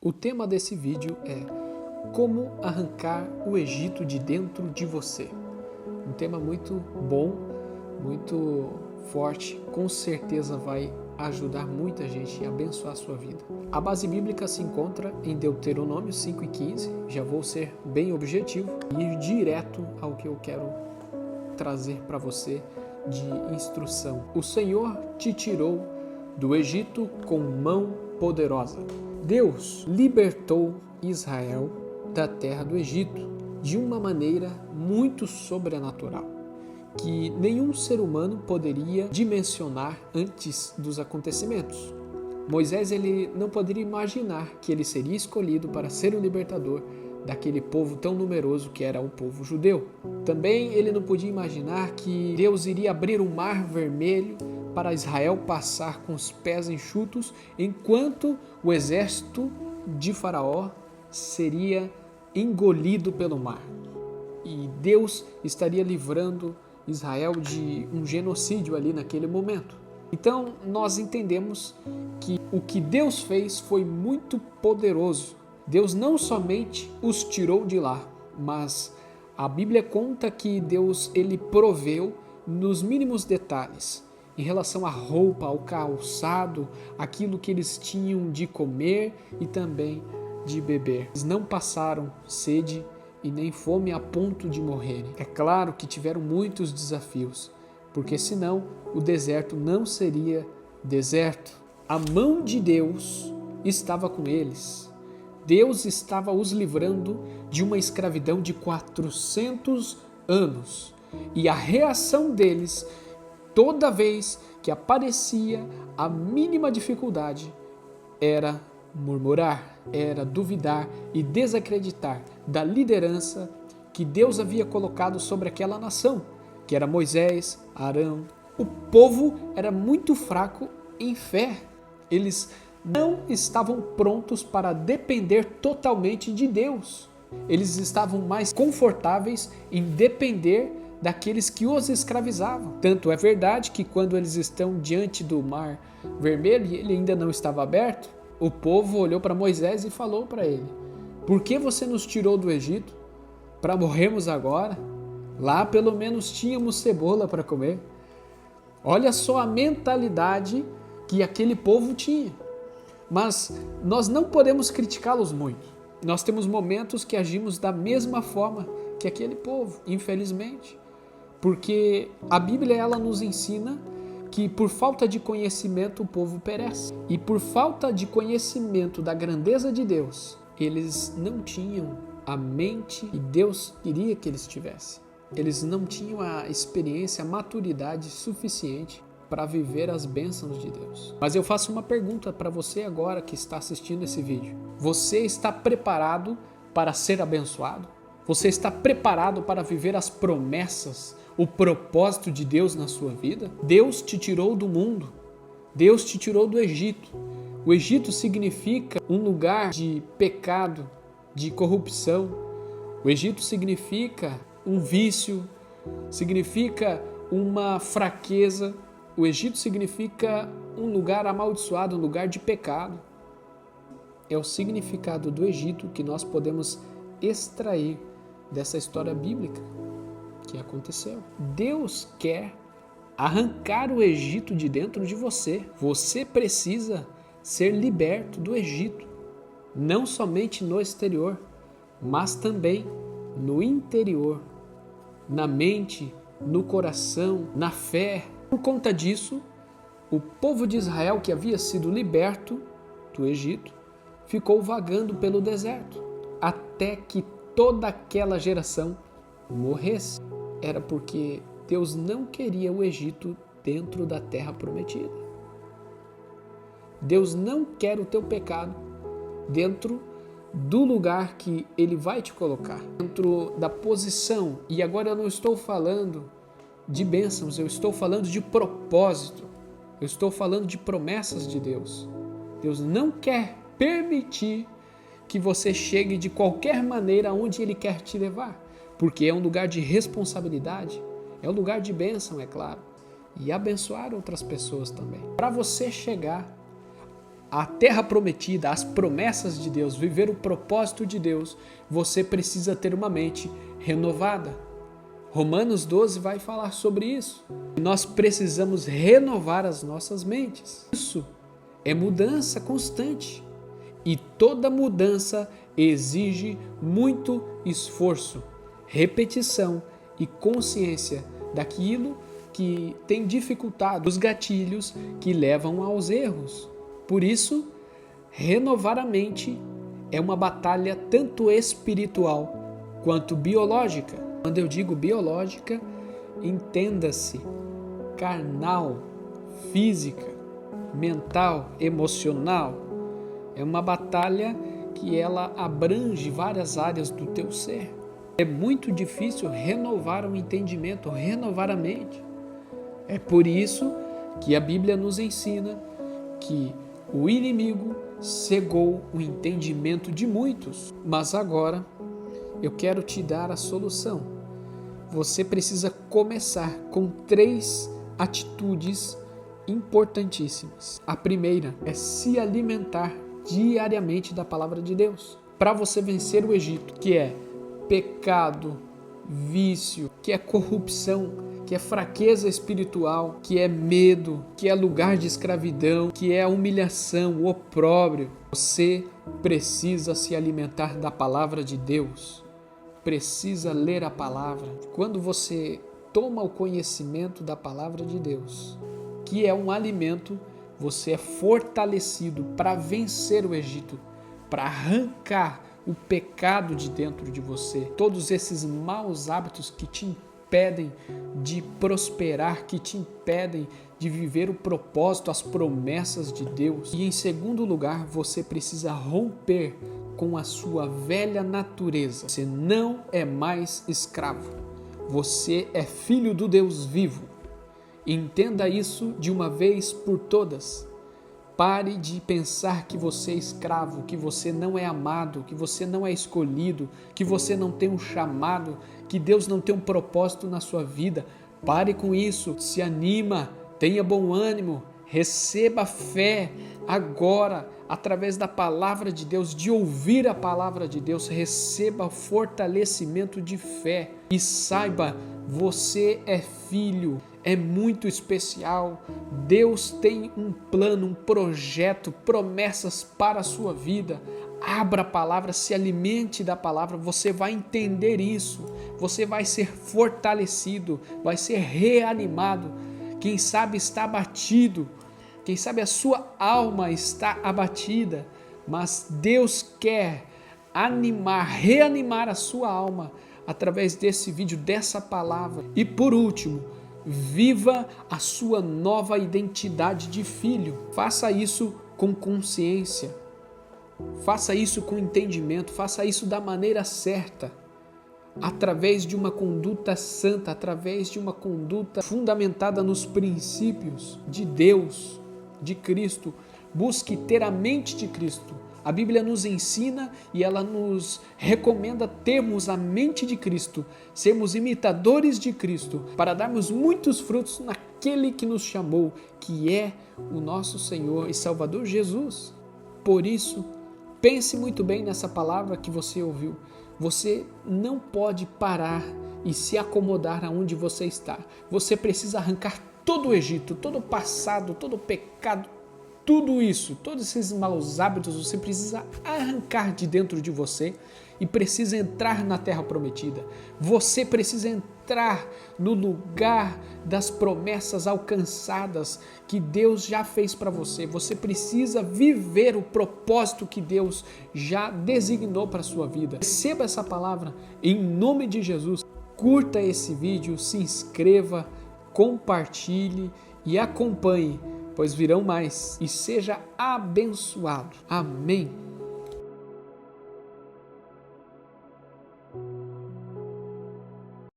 O tema desse vídeo é como arrancar o Egito de dentro de você. Um tema muito bom, muito forte, com certeza vai ajudar muita gente e abençoar a sua vida. A base bíblica se encontra em Deuteronômio 5:15, já vou ser bem objetivo e ir direto ao que eu quero trazer para você de instrução. O Senhor te tirou do Egito com mão poderosa. Deus libertou Israel da terra do Egito de uma maneira muito sobrenatural, que nenhum ser humano poderia dimensionar antes dos acontecimentos. Moisés ele não poderia imaginar que ele seria escolhido para ser o libertador daquele povo tão numeroso que era o povo judeu. Também ele não podia imaginar que Deus iria abrir um mar vermelho para Israel passar com os pés enxutos, enquanto o exército de Faraó seria engolido pelo mar. E Deus estaria livrando Israel de um genocídio ali naquele momento. Então nós entendemos que o que Deus fez foi muito poderoso. Deus não somente os tirou de lá, mas a Bíblia conta que Deus ele proveu nos mínimos detalhes em relação à roupa, ao calçado, aquilo que eles tinham de comer e também de beber. Eles não passaram sede e nem fome a ponto de morrerem. É claro que tiveram muitos desafios, porque senão o deserto não seria deserto. A mão de Deus estava com eles. Deus estava os livrando de uma escravidão de 400 anos. E a reação deles, toda vez que aparecia a mínima dificuldade, era murmurar, era duvidar e desacreditar da liderança que Deus havia colocado sobre aquela nação, que era Moisés, Arão. O povo era muito fraco em fé. Eles não estavam prontos para depender totalmente de Deus. Eles estavam mais confortáveis em depender daqueles que os escravizavam. Tanto é verdade que quando eles estão diante do mar vermelho e ele ainda não estava aberto, o povo olhou para Moisés e falou para ele: por que você nos tirou do Egito para morrermos agora? Lá pelo menos tínhamos cebola para comer. Olha só a mentalidade que aquele povo tinha. Mas nós não podemos criticá-los muito. Nós temos momentos que agimos da mesma forma que aquele povo, infelizmente. Porque a Bíblia ela nos ensina que por falta de conhecimento o povo perece. E por falta de conhecimento da grandeza de Deus, eles não tinham a mente que Deus queria que eles tivessem. Eles não tinham a experiência, a maturidade suficiente para viver as bênçãos de Deus. Mas eu faço uma pergunta para você agora que está assistindo esse vídeo. Você está preparado para ser abençoado? Você está preparado para viver as promessas, o propósito de Deus na sua vida? Deus te tirou do mundo. Deus te tirou do Egito. O Egito significa um lugar de pecado, de corrupção. O Egito significa um vício, significa uma fraqueza. O Egito significa um lugar amaldiçoado, um lugar de pecado. É o significado do Egito que nós podemos extrair dessa história bíblica que aconteceu. Deus quer arrancar o Egito de dentro de você. Você precisa ser liberto do Egito, não somente no exterior, mas também no interior, na mente, no coração, na fé. Por conta disso, o povo de Israel, que havia sido liberto do Egito, ficou vagando pelo deserto, até que toda aquela geração morresse. Era porque Deus não queria o Egito dentro da terra prometida. Deus não quer o teu pecado dentro do lugar que Ele vai te colocar, dentro da posição. E agora eu não estou falando de bênçãos, eu estou falando de propósito, eu estou falando de promessas de Deus. Deus não quer permitir que você chegue de qualquer maneira aonde Ele quer te levar, porque é um lugar de responsabilidade, é um lugar de bênção, é claro, e abençoar outras pessoas também. Para você chegar a terra prometida, as promessas de Deus, viver o propósito de Deus, você precisa ter uma mente renovada. Romanos 12 vai falar sobre isso. Nós precisamos renovar as nossas mentes. Isso é mudança constante. E toda mudança exige muito esforço, repetição e consciência daquilo que tem dificultado, os gatilhos que levam aos erros. Por isso, renovar a mente é uma batalha tanto espiritual quanto biológica. Quando eu digo biológica, entenda-se carnal, física, mental, emocional. É uma batalha que ela abrange várias áreas do teu ser. É muito difícil renovar o entendimento, renovar a mente. É por isso que a Bíblia nos ensina que o inimigo cegou o entendimento de muitos. Mas agora eu quero te dar a solução. Você precisa começar com 3 atitudes importantíssimas. A primeira é se alimentar diariamente da palavra de Deus. Para você vencer o Egito, que é pecado, vício, que é corrupção, que é fraqueza espiritual, que é medo, que é lugar de escravidão, que é humilhação, opróbrio. Você precisa se alimentar da palavra de Deus. Precisa ler a palavra. Quando você toma o conhecimento da palavra de Deus, que é um alimento, você é fortalecido para vencer o Egito, para arrancar o pecado de dentro de você, todos esses maus hábitos que te impedem de prosperar, que te impedem de viver o propósito, as promessas de Deus. E em segundo lugar, você precisa romper com a sua velha natureza. Você não é mais escravo. Você é filho do Deus vivo. Entenda isso de uma vez por todas. Pare de pensar que você é escravo, que você não é amado, que você não é escolhido, que você não tem um chamado, que Deus não tem um propósito na sua vida. Pare com isso, se anima, tenha bom ânimo, receba fé agora, através da palavra de Deus, de ouvir a palavra de Deus, receba fortalecimento de fé e saiba, você é filho. É muito especial. Deus tem um plano, um projeto, promessas para a sua vida. Abra a palavra, se alimente da palavra, você vai entender isso. Você vai ser fortalecido, vai ser reanimado. Quem sabe está abatido, quem sabe a sua alma está abatida, mas Deus quer animar, reanimar a sua alma através desse vídeo, dessa palavra. E por último, viva a sua nova identidade de filho. Faça isso com consciência. Faça isso com entendimento. Faça isso da maneira certa. Através de uma conduta santa, através de uma conduta fundamentada nos princípios de Deus, de Cristo. Busque ter a mente de Cristo. A Bíblia nos ensina e ela nos recomenda termos a mente de Cristo, sermos imitadores de Cristo, para darmos muitos frutos naquele que nos chamou, que é o nosso Senhor e Salvador Jesus. Por isso, pense muito bem nessa palavra que você ouviu. Você não pode parar e se acomodar aonde você está. Você precisa arrancar todo o Egito, todo o passado, todo o pecado, tudo isso, todos esses maus hábitos, você precisa arrancar de dentro de você e precisa entrar na terra prometida. Você precisa entrar no lugar das promessas alcançadas que Deus já fez para você. Você precisa viver o propósito que Deus já designou para a sua vida. Receba essa palavra em nome de Jesus. Curta esse vídeo, se inscreva, compartilhe e acompanhe, pois virão mais, e seja abençoado. Amém.